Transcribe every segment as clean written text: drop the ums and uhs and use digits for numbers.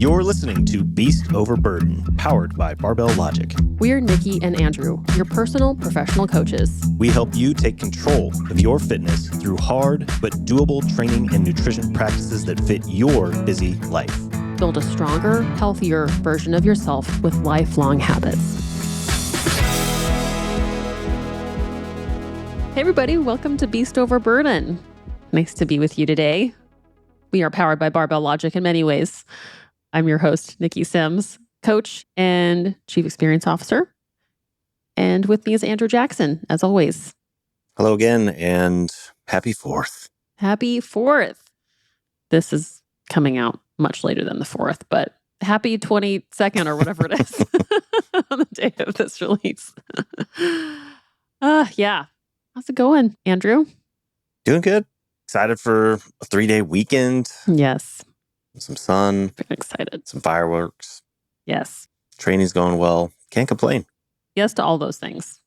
You're listening to Beast Over Burden, powered by Barbell Logic. We're Niki and Andrew, your personal professional coaches. We help you take control of your fitness through hard but doable training and nutrition practices that fit your busy life. Build a stronger, healthier version of yourself with lifelong habits. Hey everybody, welcome to Beast Over Burden. Nice to be with you today. We are powered by Barbell Logic in many ways. I'm your host, Niki Sims, coach and chief experience officer. And with me is Andrew Jackson, as always. Hello again, and happy 4th. Happy 4th. This is coming out much later than the 4th, but happy 22nd or whatever it is on the day of this release. Yeah. How's it going, Andrew? Doing good. Excited for a 3-day weekend. Yes. Some sun. Very excited. Some fireworks. Yes. Training's going well. Can't complain. Yes to all those things.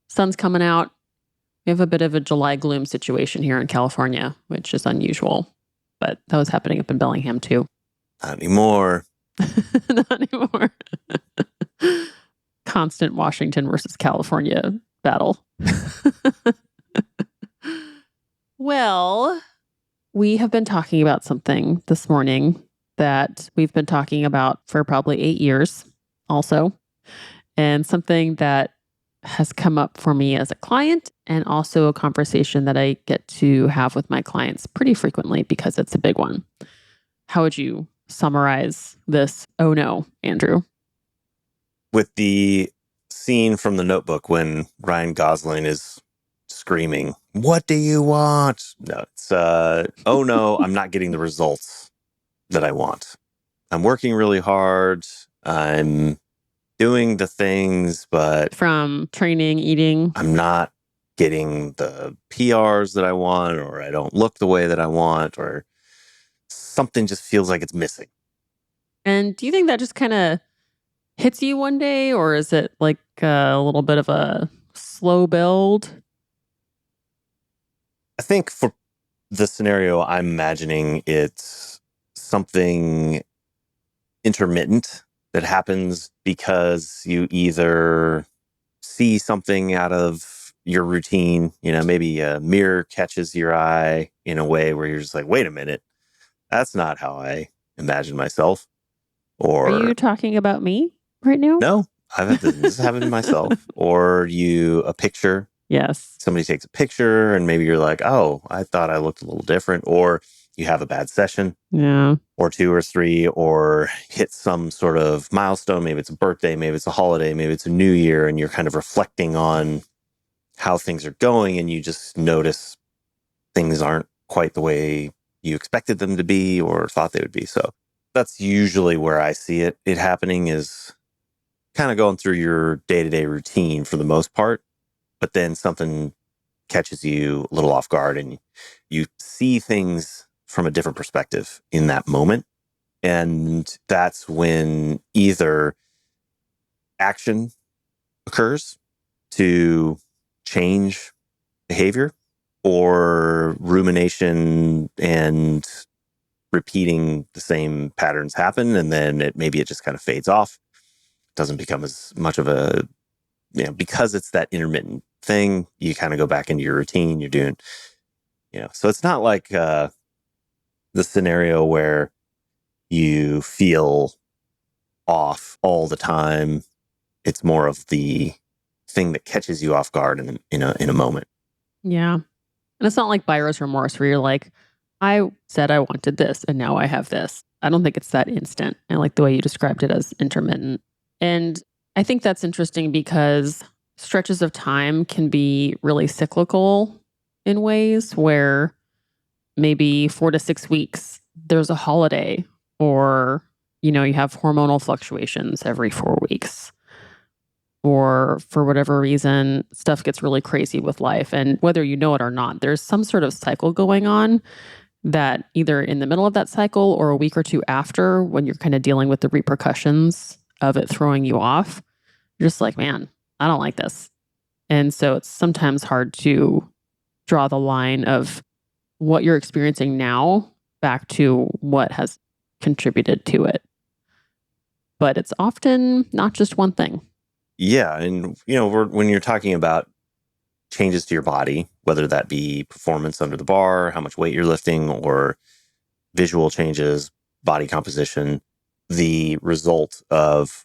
Sun's coming out. We have a bit of a July gloom situation here in California, which is unusual. But that was happening up in Bellingham too. Not anymore. Not anymore. Constant Washington versus California battle. Well, we have been talking about something this morning that we've been talking about for probably 8 years also, and something that has come up for me as a client and also a conversation that I get to have with my clients pretty frequently because it's a big one. How would you summarize this? Oh no, Andrew. With the scene from The Notebook when Ryan Gosling is screaming, "What do you want?" No, it's, oh no, I'm not getting the results that I want. I'm working really hard. I'm doing the things, but From training, eating. I'm not getting the PRs that I want, or I don't look the way that I want, or something just feels like it's missing. And do you think that just kind of hits you one day, or is it like a little bit of a slow build? I think for the scenario I'm imagining, it's something intermittent that happens because you either see something out of your routine, maybe a mirror catches your eye in a way where you're just like, wait a minute, that's not how I imagine myself. Or are you talking about me right now? No, this is happening to myself. Or a picture. Yes. Somebody takes a picture and maybe you're like, oh, I thought I looked a little different. Or you have a bad session. Yeah. Or 2 or 3, or hit some sort of milestone. Maybe it's a birthday, maybe it's a holiday, maybe it's a new year, and you're kind of reflecting on how things are going, and you just notice things aren't quite the way you expected them to be or thought they would be. So that's usually where I see it happening, is kind of going through your day-to-day routine for the most part, but then something catches you a little off guard and you see things from a different perspective in that moment. And that's when either action occurs to change behavior, or rumination and repeating the same patterns happen. And then maybe it just kind of fades off. It doesn't become as much of a, because it's that intermittent thing, you kind of go back into your routine. You're doing, so it's not like the scenario where you feel off all the time. It's more of the thing that catches you off guard in a moment. Yeah. And it's not like buyer's remorse where you're like, I said I wanted this and now I have this. I don't think it's that instant. I like the way you described it as intermittent. And I think that's interesting because stretches of time can be really cyclical in ways where maybe 4 to 6 weeks, there's a holiday, or, you have hormonal fluctuations every 4 weeks, or for whatever reason, stuff gets really crazy with life. And whether you know it or not, there's some sort of cycle going on that either in the middle of that cycle or a week or two after, when you're kind of dealing with the repercussions of it throwing you off, you're just like, man, I don't like this. And so it's sometimes hard to draw the line of what you're experiencing now back to what has contributed to it. but it's often not just one thing. Yeah. And, when you're talking about changes to your body, whether that be performance under the bar, how much weight you're lifting, or visual changes, body composition, the result of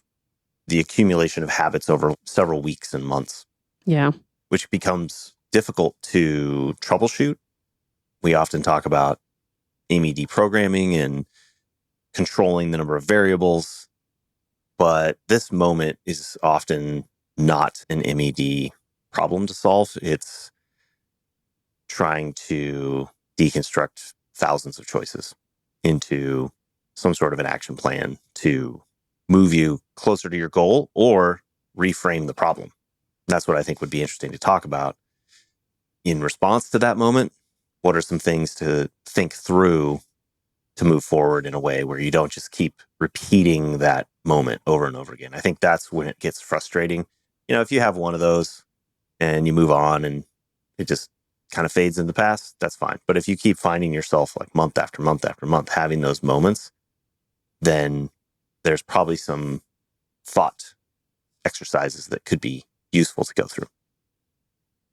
the accumulation of habits over several weeks and months. Yeah. Which becomes difficult to troubleshoot. We often talk about MED programming and controlling the number of variables, but this moment is often not an MED problem to solve. It's trying to deconstruct thousands of choices into some sort of an action plan to move you closer to your goal or reframe the problem. That's what I think would be interesting to talk about. In response to that moment, what are some things to think through to move forward in a way where you don't just keep repeating that moment over and over again? I think that's when it gets frustrating. If you have one of those and you move on and it just kind of fades in the past, that's fine. But if you keep finding yourself like month after month after month having those moments, then there's probably some thought exercises that could be useful to go through.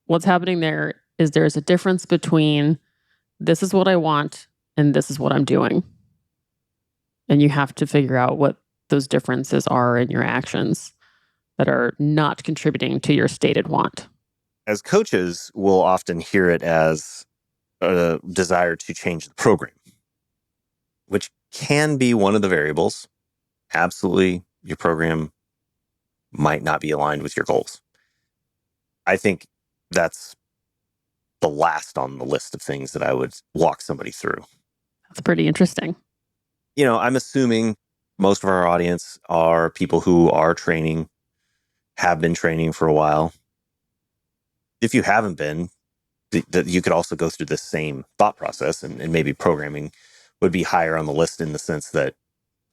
What's happening there is there's a difference between this is what I want and this is what I'm doing. And you have to figure out what those differences are in your actions that are not contributing to your stated want. As coaches, we'll often hear it as a desire to change the program, which can be one of the variables. Absolutely, your program might not be aligned with your goals. I think that's the last on the list of things that I would walk somebody through. That's pretty interesting. I'm assuming most of our audience are people who are training, have been training for a while. If you haven't been, that you could also go through the same thought process, and maybe programming would be higher on the list in the sense that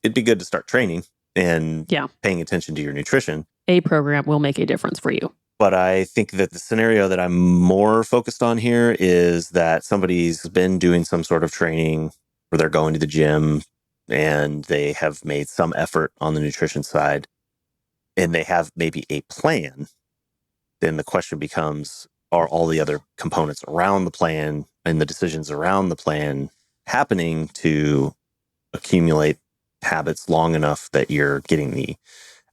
it'd be good to start training and paying attention to your nutrition. A program will make a difference for you. But I think that the scenario that I'm more focused on here is that somebody's been doing some sort of training where they're going to the gym and they have made some effort on the nutrition side and they have maybe a plan. Then the question becomes, are all the other components around the plan and the decisions around the plan happening to accumulate habits long enough that you're getting the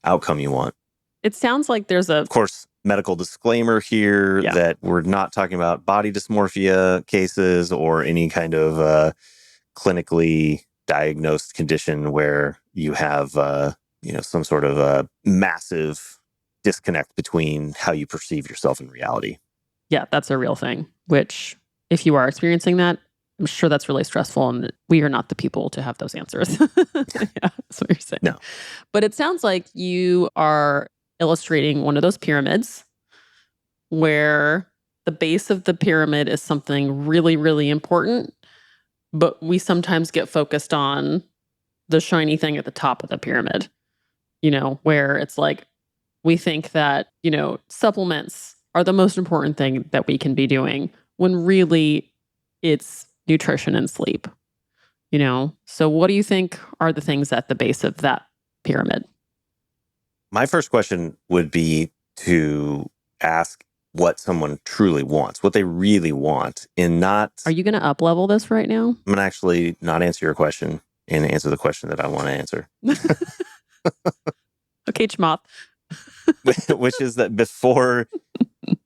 outcome you want? It sounds like there's Of course, medical disclaimer here that we're not talking about body dysmorphia cases or any kind of clinically diagnosed condition where you have some sort of a massive disconnect between how you perceive yourself in reality. Yeah, that's a real thing, which if you are experiencing that, I'm sure that's really stressful and we are not the people to have those answers. That's what you're saying. No. But it sounds like you are illustrating one of those pyramids where the base of the pyramid is something really, really important, but we sometimes get focused on the shiny thing at the top of the pyramid, where it's like we think that, supplements are the most important thing that we can be doing when really it's nutrition and sleep, So what do you think are the things at the base of that pyramid? My first question would be to ask what someone truly wants, what they really want, and not... Are you going to up-level this right now? I'm going to actually not answer your question and answer the question that I want to answer. Okay, Chmoth. Which is that before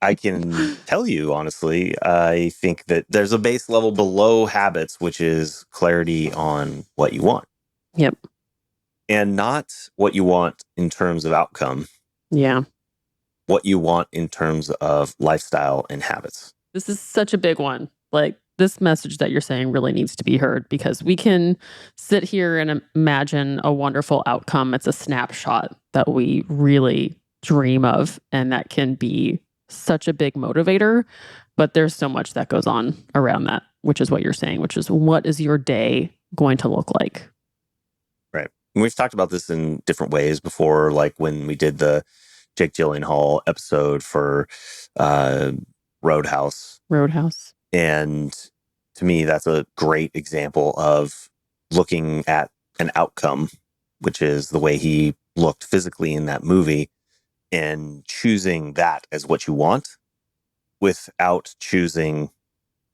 I can tell you, honestly, I think that there's a base level below habits, which is clarity on what you want. Yep. And not what you want in terms of outcome. Yeah. What you want in terms of lifestyle and habits. This is such a big one. Like, this message that you're saying really needs to be heard because we can sit here and imagine a wonderful outcome. It's a snapshot that we really dream of, and that can be such a big motivator. But there's so much that goes on around that, which is what you're saying, which is what is your day going to look like? Right. And we've talked about this in different ways before, like when we did the Jake Gyllenhaal episode for Roadhouse. And to me, that's a great example of looking at an outcome, which is the way he looked physically in that movie and choosing that as what you want without choosing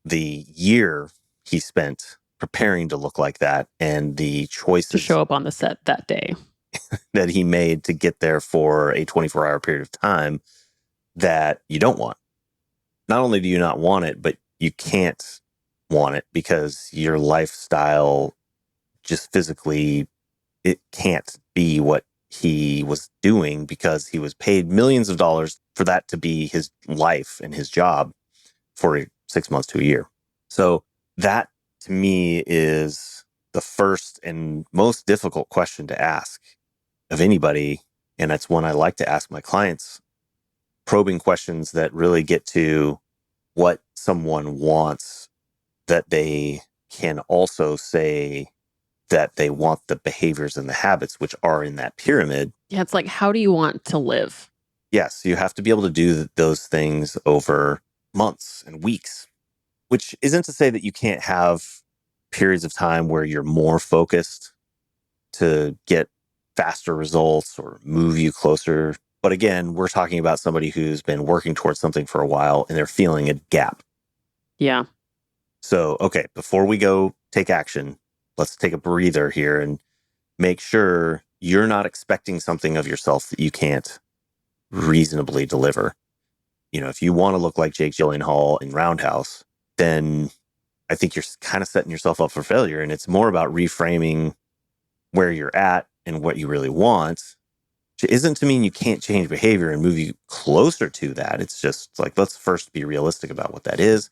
the year he spent preparing to look like that and the To choices show up on the set that day. that he made to get there for a 24-hour period of time that you don't want. Not only do you not want it, but you can't want it because your lifestyle just physically, it can't be what he was doing because he was paid millions of dollars for that to be his life and his job for 6 months to a year. So that to me is the first and most difficult question to ask of anybody. And that's one I like to ask my clients, probing questions that really get to what someone wants, that they can also say that they want the behaviors and the habits which are in that pyramid. Yeah, it's like, how do you want to live? Yes, you have to be able to do those things over months and weeks, which isn't to say that you can't have periods of time where you're more focused to get faster results or move you closer. But again, we're talking about somebody who's been working towards something for a while and they're feeling a gap. Yeah. So, okay, before we go take action, let's take a breather here and make sure you're not expecting something of yourself that you can't reasonably deliver. You know, if you want to look like Jake Gyllenhaal in Roundhouse, then I think you're kind of setting yourself up for failure. And it's more about reframing where you're at and what you really want. Which isn't to mean you can't change behavior and move you closer to that. It's just like, let's first be realistic about what that is.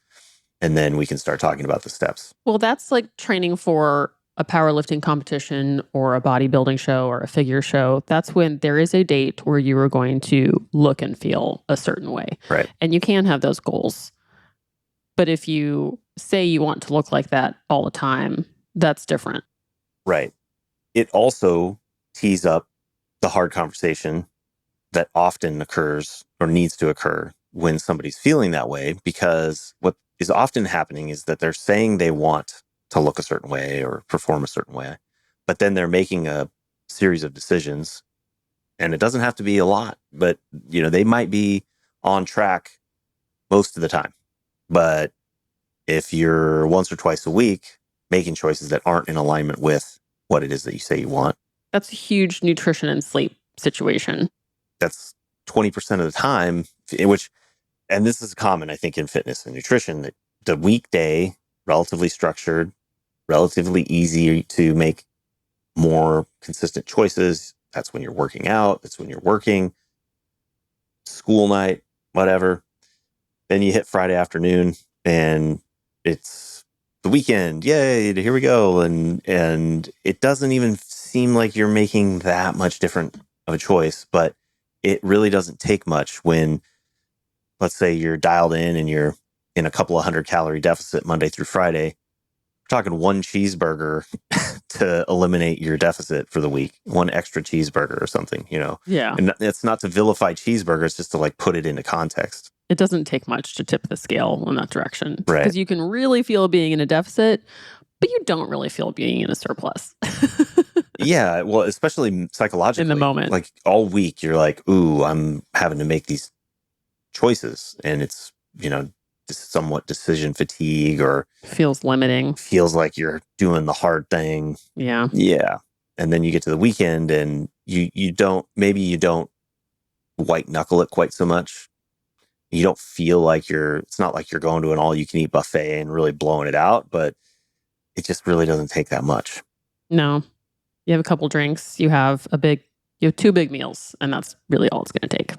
And then we can start talking about the steps. Well, that's like training for a powerlifting competition or a bodybuilding show or a figure show. That's when there is a date where you are going to look and feel a certain way. Right. And you can have those goals. But if you say you want to look like that all the time, that's different. Right. It also tees up the hard conversation that often occurs or needs to occur when somebody's feeling that way, because what is often happening is that they're saying they want to look a certain way or perform a certain way, but then they're making a series of decisions, and it doesn't have to be a lot, but you know, they might be on track most of the time. But if you're once or twice a week making choices that aren't in alignment with what it is that you say you want, That's a huge nutrition and sleep situation. that's 20% of the time, which, and this is common, I think, in fitness and nutrition, that the weekday, relatively structured, relatively easy to make more consistent choices. That's when you're working out. That's when you're working, school night, whatever. Then you hit Friday afternoon and it's the weekend. Yay, here we go. And it doesn't even seem like you're making that much different of a choice, but it really doesn't take much when, let's say, you're dialed in and you're in a couple of 100-calorie deficit Monday through Friday. We're talking one cheeseburger to eliminate your deficit for the week, one extra cheeseburger or something, you know. Yeah. And it's not to vilify cheeseburgers, just to like put it into context. It doesn't take much to tip the scale in that direction. Right. Because you can really feel being in a deficit, but you don't really feel being in a surplus. Yeah, well, especially psychologically. In the moment. Like all week, you're like, ooh, I'm having to make these choices. And it's, you know, somewhat decision fatigue or Feels limiting. feels like you're doing the hard thing. Yeah. Yeah. And then you get to the weekend and you don't, maybe you don't white knuckle it quite so much. You don't feel like it's not like you're going to an all you can eat buffet and really blowing it out, but it just really doesn't take that much. No. You have a couple drinks, you have two big meals, and that's really all it's going to take.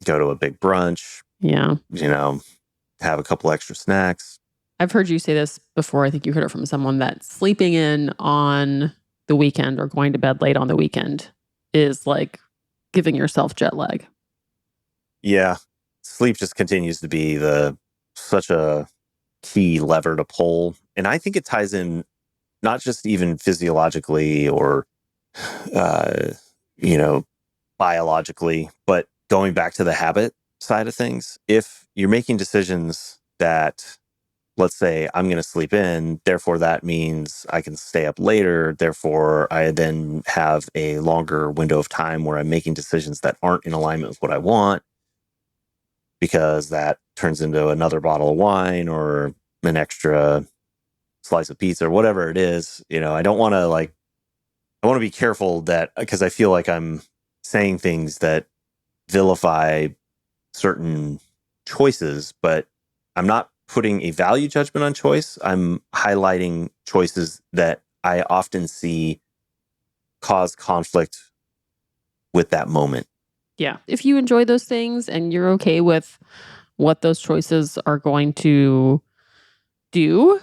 Go to a big brunch. Yeah. You know, have a couple extra snacks. I've heard you say this before. I think you heard it from someone that sleeping in on the weekend or going to bed late on the weekend is like giving yourself jet lag. Yeah. Sleep just continues to be such a key lever to pull. And I think it ties in not just even physiologically or, uh, you know, biologically, but going back to the habit side of things. If you're making decisions that let's say I'm going to sleep in, therefore that means I can stay up later. Therefore, I then have a longer window of time where I'm making decisions that aren't in alignment with what I want, because that turns into another bottle of wine or an extra slice of pizza or whatever it is. I don't want to I want to be careful that, because I feel like I'm saying things that vilify certain choices, but I'm not putting a value judgment on choice. I'm highlighting choices that I often see cause conflict with that moment. Yeah. If you enjoy those things and you're okay with what those choices are going to do,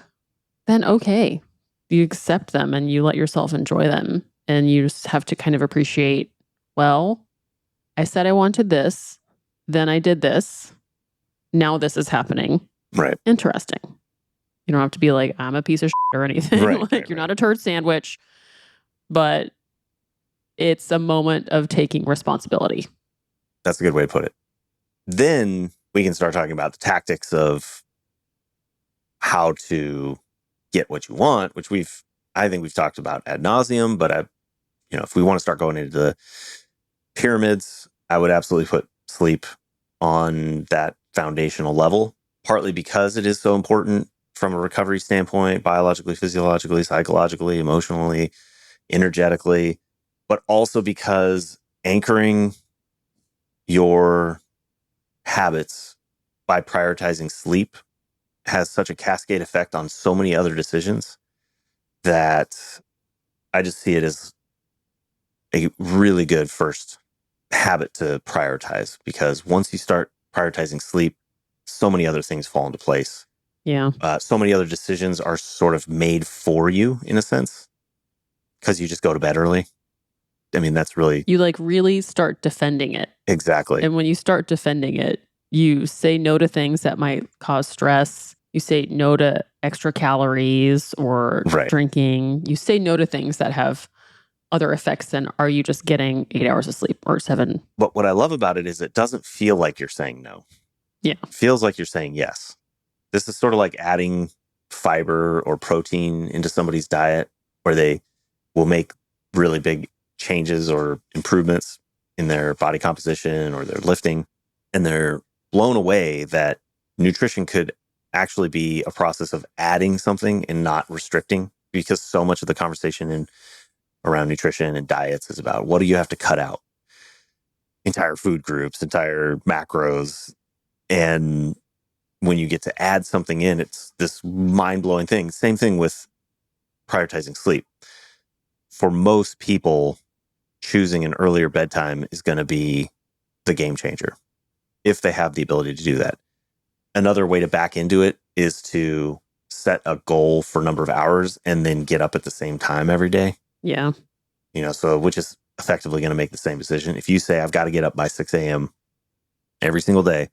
then okay. You accept them and you let yourself enjoy them. And you just have to kind of appreciate, well, I said I wanted this, then I did this. Now this is happening. Right. Interesting. You don't have to be like, I'm a piece of shit or anything. Right, You're not a turd sandwich, but it's a moment of taking responsibility. That's a good way to put it. Then we can start talking about the tactics of how to get what you want, which I think we've talked about ad nauseum, but if we want to start going into the pyramids, I would absolutely put sleep on that foundational level, partly because it is so important from a recovery standpoint, biologically, physiologically, psychologically, emotionally, energetically, but also because anchoring your habits by prioritizing sleep has such a cascade effect on so many other decisions that I just see it as a really good first habit to prioritize, because once you start prioritizing sleep, so many other things fall into place. Yeah. So many other decisions are sort of made for you in a sense, because you just go to bed early. I mean, that's really... You really start defending it. Exactly. And when you start defending it, you say no to things that might cause stress. You say no to extra calories or drinking. You say no to things that have other effects than, are you just getting 8 hours of sleep or 7? But what I love about it is it doesn't feel like you're saying no. Yeah. It feels like you're saying yes. This is sort of like adding fiber or protein into somebody's diet, where they will make really big changes or improvements in their body composition or their lifting, and they're blown away that nutrition could actually be a process of adding something and not restricting, because so much of the conversation around nutrition and diets is about, what do you have to cut out? Entire food groups, entire macros. And when you get to add something in, it's this mind-blowing thing. Same thing with prioritizing sleep. For most people, choosing an earlier bedtime is going to be the game changer, if they have the ability to do that. Another way to back into it is to set a goal for number of hours and then get up at the same time every day. Yeah. So which is effectively going to make the same decision. If you say, I've got to get up by 6 a.m. every single day,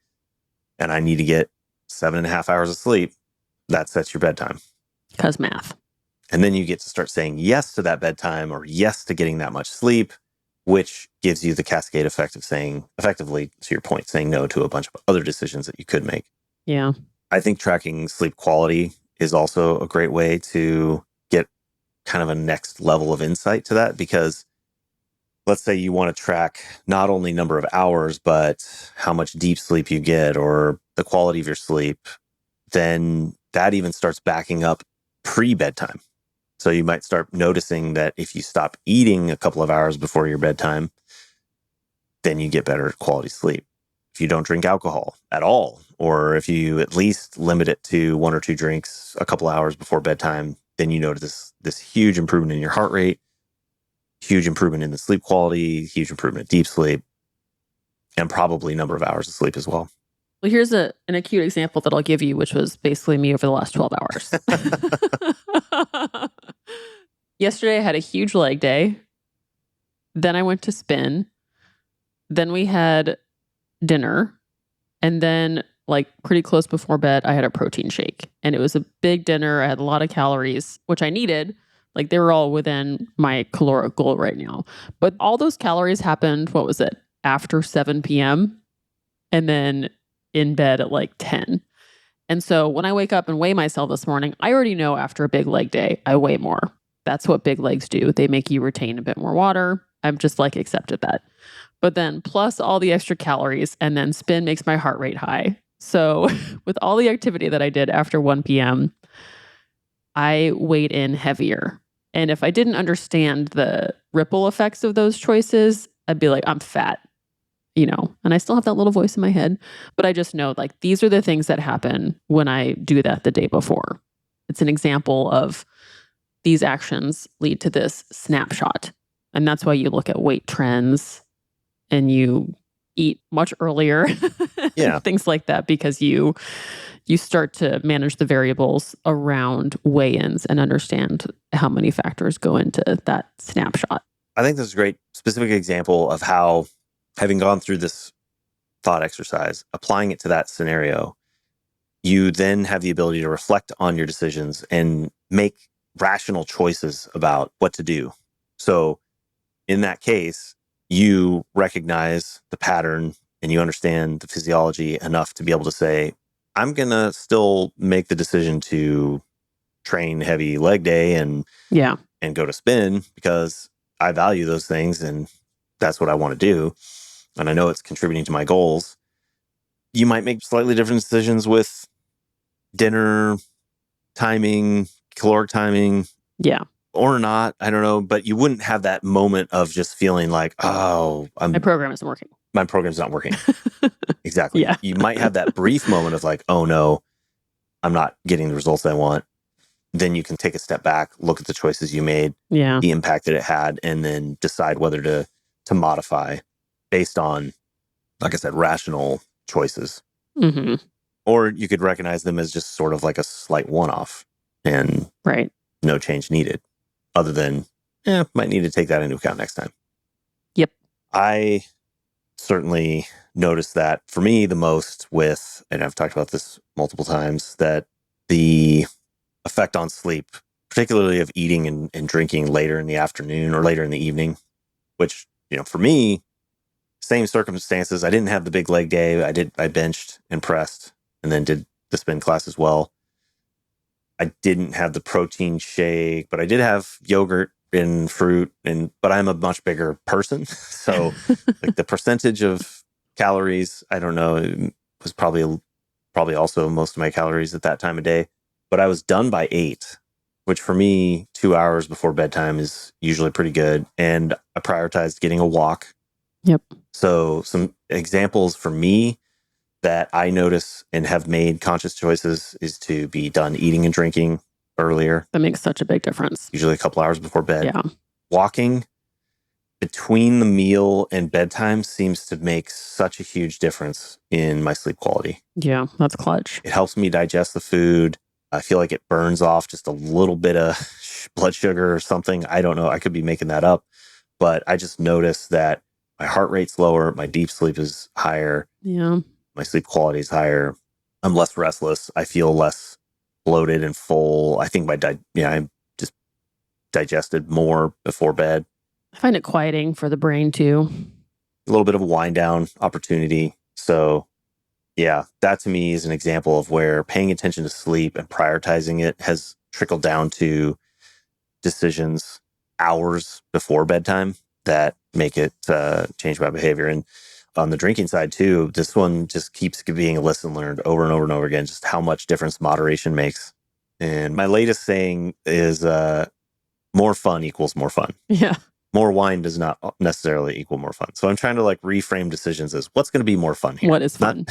and I need to get 7.5 hours of sleep, that sets your bedtime. Because math. And then you get to start saying yes to that bedtime, or yes to getting that much sleep, which gives you the cascade effect of saying, effectively, to your point, saying no to a bunch of other decisions that you could make. Yeah. I think tracking sleep quality is also a great way to get kind of a next level of insight to that, because let's say you want to track not only number of hours, but how much deep sleep you get or the quality of your sleep, then that even starts backing up pre-bedtime. So you might start noticing that if you stop eating a couple of hours before your bedtime, then you get better quality sleep. If you don't drink alcohol at all, or if you at least limit it to 1 or 2 drinks a couple hours before bedtime, then you notice this huge improvement in your heart rate, huge improvement in the sleep quality, huge improvement in deep sleep, and probably number of hours of sleep as well. Well, here's an acute example that I'll give you, which was basically me over the last 12 hours. Yesterday, I had a huge leg day. Then I went to spin. Then we had dinner. And then, pretty close before bed, I had a protein shake. And it was a big dinner. I had a lot of calories, which I needed. They were all within my caloric goal right now. But all those calories happened, what was it, after 7 p.m.? And then in bed at 10. And so when I wake up and weigh myself this morning, I already know after a big leg day, I weigh more. That's what big legs do. They make you retain a bit more water. I've just like accepted that. But then plus all the extra calories and then spin makes my heart rate high. So with all the activity that I did after 1 p.m., I weighed in heavier. And if I didn't understand the ripple effects of those choices, I'd be like, I'm fat, and I still have that little voice in my head. But I just know like these are the things that happen when I do that the day before. It's an example of these actions lead to this snapshot. And that's why you look at weight trends and you eat much earlier. Yeah. Things like that, because you start to manage the variables around weigh-ins and understand how many factors go into that snapshot. I think this is a great specific example of how, having gone through this thought exercise, applying it to that scenario, you then have the ability to reflect on your decisions and make rational choices about what to do. So in that case, you recognize the pattern and you understand the physiology enough to be able to say, I'm going to still make the decision to train heavy leg day and go to spin because I value those things and that's what I want to do. And I know it's contributing to my goals. You might make slightly different decisions with dinner timing, caloric timing. Yeah. Or not, I don't know, but you wouldn't have that moment of just feeling like, oh, my program isn't working. My program's not working. Exactly. Yeah. You might have that brief moment of like, oh no, I'm not getting the results I want. Then you can take a step back, look at the choices you made, the impact that it had, and then decide whether to modify based on, like I said, rational choices. Mm-hmm. Or you could recognize them as just sort of like a slight one-off and no change needed. Other than, might need to take that into account next time. Yep. I certainly noticed that for me the most with, and I've talked about this multiple times, that the effect on sleep, particularly of eating and drinking later in the afternoon or later in the evening, which, for me, same circumstances. I didn't have the big leg day. I benched and pressed and then did the spin class as well. I didn't have the protein shake, but I did have yogurt and fruit, but I'm a much bigger person. So like the percentage of calories, I don't know, it was probably also most of my calories at that time of day, but I was done by 8, which for me, 2 hours before bedtime is usually pretty good. And I prioritized getting a walk. Yep. So some examples for me that I notice and have made conscious choices is to be done eating and drinking earlier. That makes such a big difference. Usually a couple hours before bed. Yeah. Walking between the meal and bedtime seems to make such a huge difference in my sleep quality. Yeah, that's clutch. It helps me digest the food. I feel like it burns off just a little bit of blood sugar or something. I don't know. I could be making that up. But I just noticed that my heart rate's lower. My deep sleep is higher. Yeah. My sleep quality is higher. I'm less restless. I feel less bloated and full. I think I just digested more before bed. I find it quieting for the brain too. A little bit of a wind down opportunity. So yeah, that to me is an example of where paying attention to sleep and prioritizing it has trickled down to decisions hours before bedtime that make it change my behavior. And on the drinking side too, this one just keeps being a lesson learned over and over and over again, just how much difference moderation makes. And my latest saying is more fun equals more fun. Yeah. More wine does not necessarily equal more fun. So I'm trying to like reframe decisions as what's going to be more fun here. What is fun?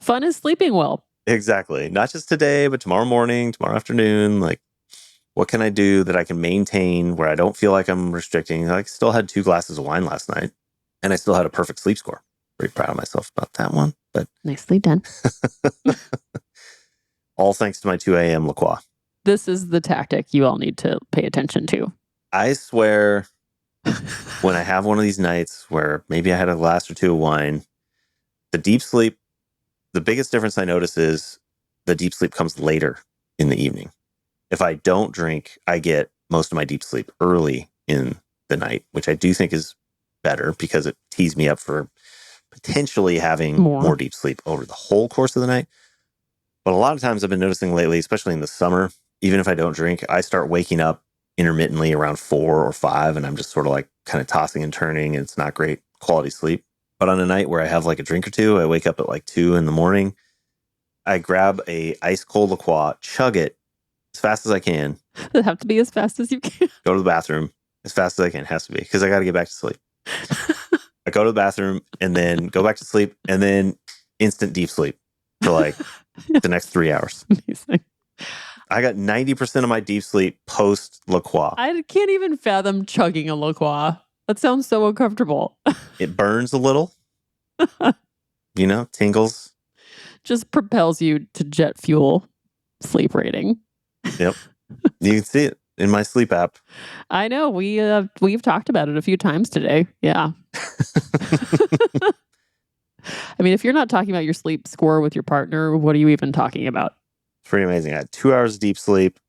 Fun is sleeping well. Exactly. Not just today, but tomorrow morning, tomorrow afternoon. Like, what can I do that I can maintain where I don't feel like I'm restricting? I still had 2 glasses of wine last night and I still had a perfect sleep score. Pretty proud of myself about that one. But nicely done. All thanks to my 2 a.m. La Croix. This is the tactic you all need to pay attention to. I swear, when I have one of these nights where maybe I had a glass or 2 of wine, the deep sleep, the biggest difference I notice is the deep sleep comes later in the evening. If I don't drink, I get most of my deep sleep early in the night, which I do think is better because it tees me up for potentially having more deep sleep over the whole course of the night. But a lot of times I've been noticing lately, especially in the summer, even if I don't drink, I start waking up intermittently around 4 or 5, and I'm just sort of like kind of tossing and turning, and it's not great quality sleep. But on a night where I have like a drink or two, I wake up at like 2 in the morning. I grab a ice cold La Croix, chug it as fast as I can. It have to be as fast as you can. Go to the bathroom as fast as I can. It has to be, because I got to get back to sleep. I go to the bathroom and then go back to sleep, and then instant deep sleep for like the next 3 hours. Amazing. I got 90% of my deep sleep post La Croix. I can't even fathom chugging a La Croix. That sounds so uncomfortable. It burns a little, tingles. Just propels you to jet fuel sleep rating. Yep. You can see it in my sleep app. I know. We've talked about it a few times today. Yeah. I mean, if you're not talking about your sleep score with your partner, what are you even talking about? It's pretty amazing. I had 2 hours of deep sleep.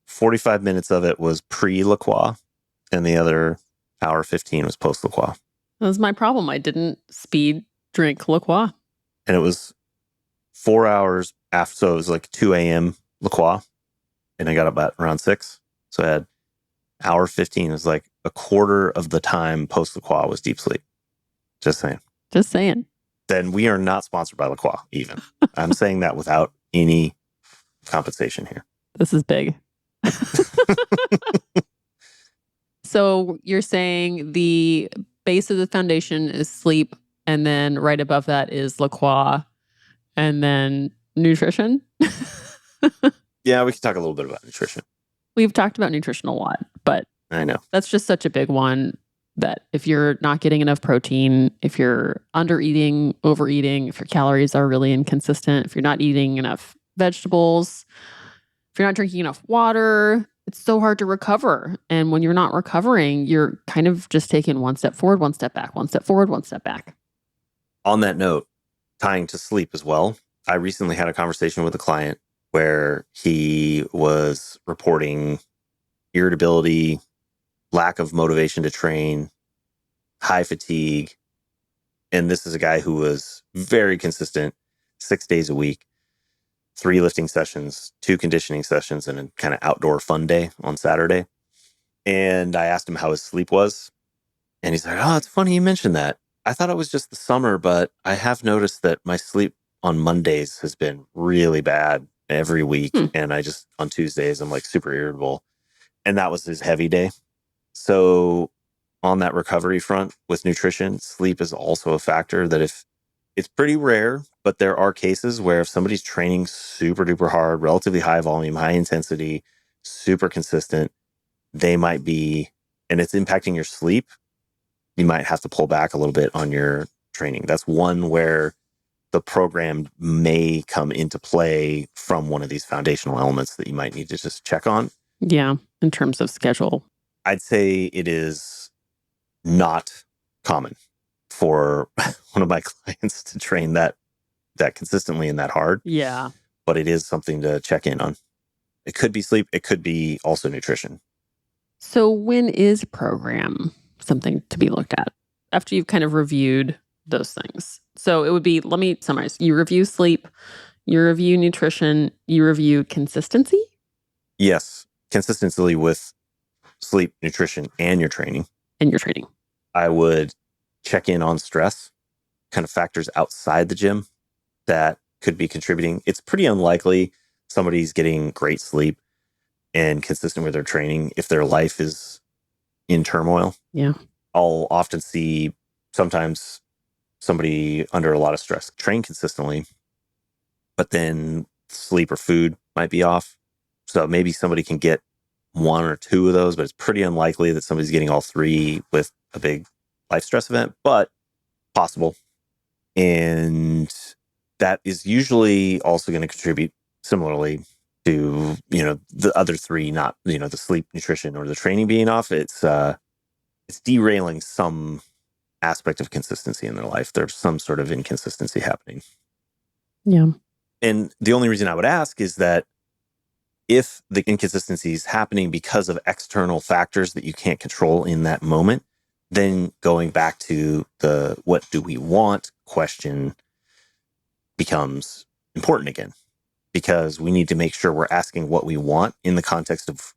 45 minutes of it was pre-La Croix, and the other hour 15 was post-La Croix. That was my problem. I didn't speed drink La Croix. And it was 4 hours after, so it was like 2 a.m. La Croix, and I got up at around 6. So I had hour 15. It was like a quarter of the time post La Croix was deep sleep. Just saying. Just saying. Then we are not sponsored by La Croix, even. I'm saying that without any compensation here. This is big. So you're saying the base of the foundation is sleep, and then right above that is La Croix, and then nutrition? Yeah, we can talk a little bit about nutrition. We've talked about nutrition a lot, but I know that's just such a big one that if you're not getting enough protein, if you're under eating, overeating, if your calories are really inconsistent, if you're not eating enough vegetables, if you're not drinking enough water, it's so hard to recover. And when you're not recovering, you're kind of just taking one step forward, one step back, one step forward, one step back. On that note, tying to sleep as well, I recently had a conversation with a client where he was reporting irritability, lack of motivation to train, high fatigue. And this is a guy who was very consistent, 6 days a week, 3 lifting sessions, 2 conditioning sessions, and a kind of outdoor fun day on Saturday. And I asked him how his sleep was. And he's like, "Oh, it's funny you mentioned that. I thought it was just the summer, but I have noticed that my sleep on Mondays has been really bad every week. And on Tuesdays, I'm like super irritable." And that was his heavy day. So on that recovery front with nutrition, sleep is also a factor that if it's pretty rare, but there are cases where if somebody's training super duper hard, relatively high volume, high intensity, super consistent, they might be, and it's impacting your sleep, you might have to pull back a little bit on your training. That's one where the program may come into play from one of these foundational elements that you might need to just check on. Yeah, in terms of schedule. I'd say it is not common for one of my clients to train that consistently and that hard. Yeah. But it is something to check in on. It could be sleep. It could be also nutrition. So when is program something to be looked at? After you've kind of reviewed those things. So it would be, let me summarize. You review sleep, you review nutrition, you review consistency? Yes. Consistency with sleep, nutrition, and your training. And your training. I would check in on stress, kind of factors outside the gym that could be contributing. It's pretty unlikely somebody's getting great sleep and consistent with their training if their life is in turmoil. Yeah. I'll often see sometimes somebody under a lot of stress train consistently, but then sleep or food might be off. So maybe somebody can get 1 or 2 of those, but it's pretty unlikely that somebody's getting all 3 with a big life stress event, but possible. And that is usually also going to contribute similarly to, the other 3, not, the sleep, nutrition, or the training being off. It's derailing some aspect of consistency in their life. There's some sort of inconsistency happening. Yeah. And the only reason I would ask is that if the inconsistency is happening because of external factors that you can't control in that moment, then going back to the what do we want question becomes important again. because we need to make sure we're asking what we want in the context of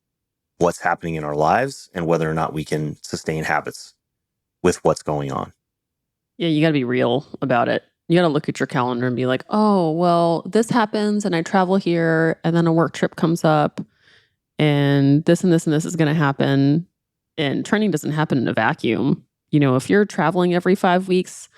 what's happening in our lives and whether or not we can sustain habits with what's going on. Yeah, you got to be real about it. You got to look at your calendar and be like, oh, well, this happens and I travel here and then a work trip comes up and this and this and this is going to happen. And training doesn't happen in a vacuum. If you're traveling every 5 weeks,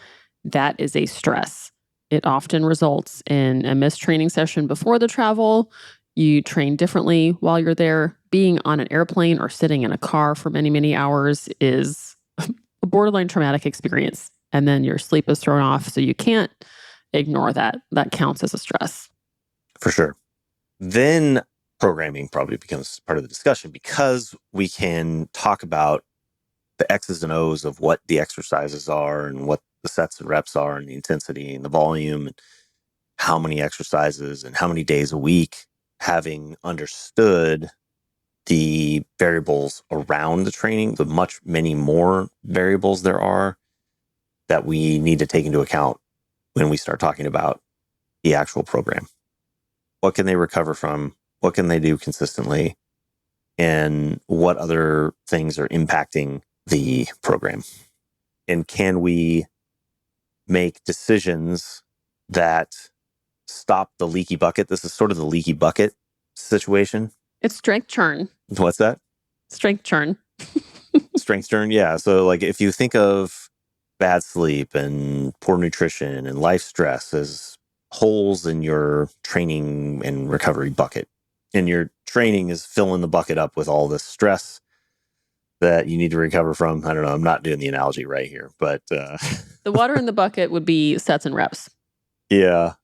that is a stress. It often results in a missed training session before the travel. You train differently while you're there. Being on an airplane or sitting in a car for many, many hours is a borderline traumatic experience. And then your sleep is thrown off. So you can't ignore that. That counts as a stress. For sure. Then programming probably becomes part of the discussion because we can talk about the X's and O's of what the exercises are and what the sets and reps are and the intensity and the volume and how many exercises and how many days a week, having understood the variables around the training, the many more variables there are that we need to take into account when we start talking about the actual program. What can they recover from? What can they do consistently? And what other things are impacting the program? And can we make decisions that stop the leaky bucket? This is sort of the leaky bucket situation. It's strength churn. What's that? Strength churn. Strength churn. Yeah. So like if you think of bad sleep and poor nutrition and life stress as holes in your training and recovery bucket, and your training is filling the bucket up with all this stress that you need to recover from. I don't know. I'm not doing the analogy right here, but the water in the bucket would be sets and reps. Yeah.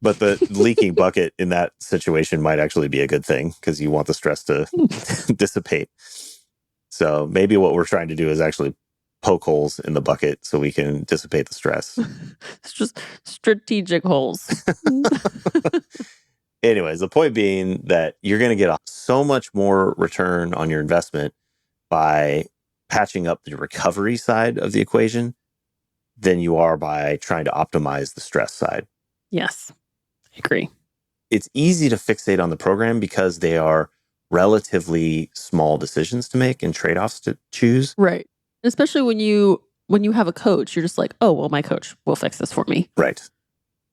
But the leaking bucket in that situation might actually be a good thing because you want the stress to dissipate. So maybe what we're trying to do is actually poke holes in the bucket so we can dissipate the stress. It's just strategic holes. Anyways, the point being that you're going to get so much more return on your investment by patching up the recovery side of the equation than you are by trying to optimize the stress side. Yes, I agree. It's easy to fixate on the program because they are relatively small decisions to make and trade-offs to choose. Right. Especially when you have a coach, you're just like, oh, well, my coach will fix this for me. Right.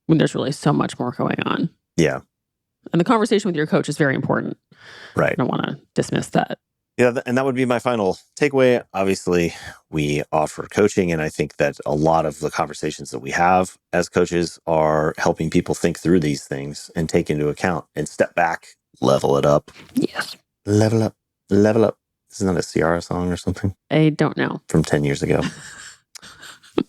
When there's really so much more going on. Yeah. And the conversation with your coach is very important. Right. I don't want to dismiss that. Yeah, and that would be my final takeaway. Obviously, we offer coaching, and I think that a lot of the conversations that we have as coaches are helping people think through these things and take into account and step back, level it up. Yes. Level up, level up. Isn't that a Ciara song or something? I don't know. From 10 years ago.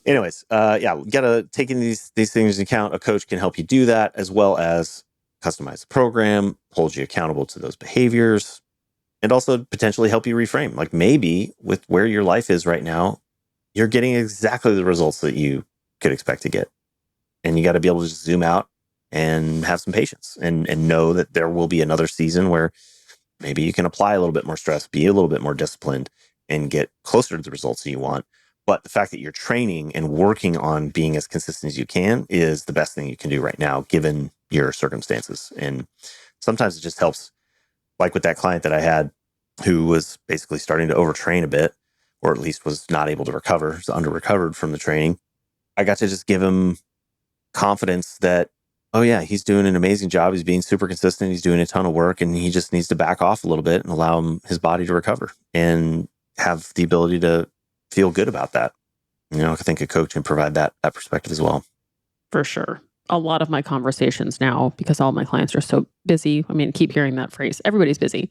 Anyways, yeah, got to take these things into account. A coach can help you do that, as well as customize the program, hold you accountable to those behaviors, and also potentially help you reframe. Like maybe with where your life is right now, you're getting exactly the results that you could expect to get. And you got to be able to just zoom out and have some patience and know that there will be another season where maybe you can apply a little bit more stress, be a little bit more disciplined, and get closer to the results that you want. But the fact that you're training and working on being as consistent as you can is the best thing you can do right now, given your circumstances. And sometimes it just helps, like with that client that I had who was basically starting to overtrain a bit, or at least was not able to recover, was under-recovered from the training. I got to just give him confidence that, oh yeah, he's doing an amazing job. He's being super consistent. He's doing a ton of work, and he just needs to back off a little bit and allow his body to recover and have the ability to feel good about that. I think a coach can provide that perspective as well. For sure. A lot of my conversations now, because all my clients are so busy. I mean, I keep hearing that phrase. Everybody's busy.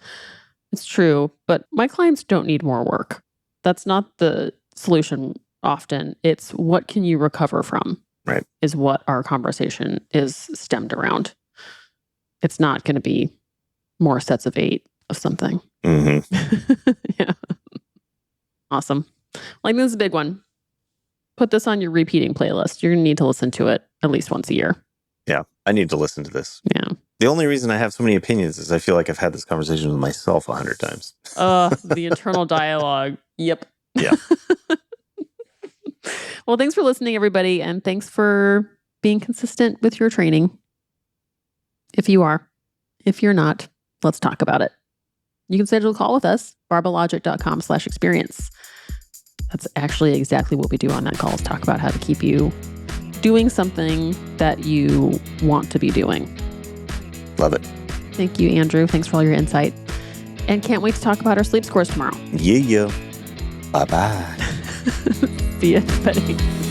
It's true, but my clients don't need more work. That's not the solution often. It's what can you recover from? Right. Is what our conversation is stemmed around. It's not going to be more sets of 8 of something. Mm-hmm. Yeah. Awesome. Like, this is a big one. Put this on your repeating playlist. You're going to need to listen to it at least once a year. Yeah, I need to listen to this. Yeah. The only reason I have so many opinions is I feel like I've had this conversation with myself 100 times. The internal dialogue. Yep. Yeah. Well, thanks for listening, everybody. And thanks for being consistent with your training. If you are. If you're not, let's talk about it. You can schedule a call with us, barbelllogic.com/experience. That's actually exactly what we do on that call, is talk about how to keep you doing something that you want to be doing. Love it. Thank you, Andrew. Thanks for all your insight. And can't wait to talk about our sleep scores tomorrow. Yeah. Bye-bye. See you, everybody.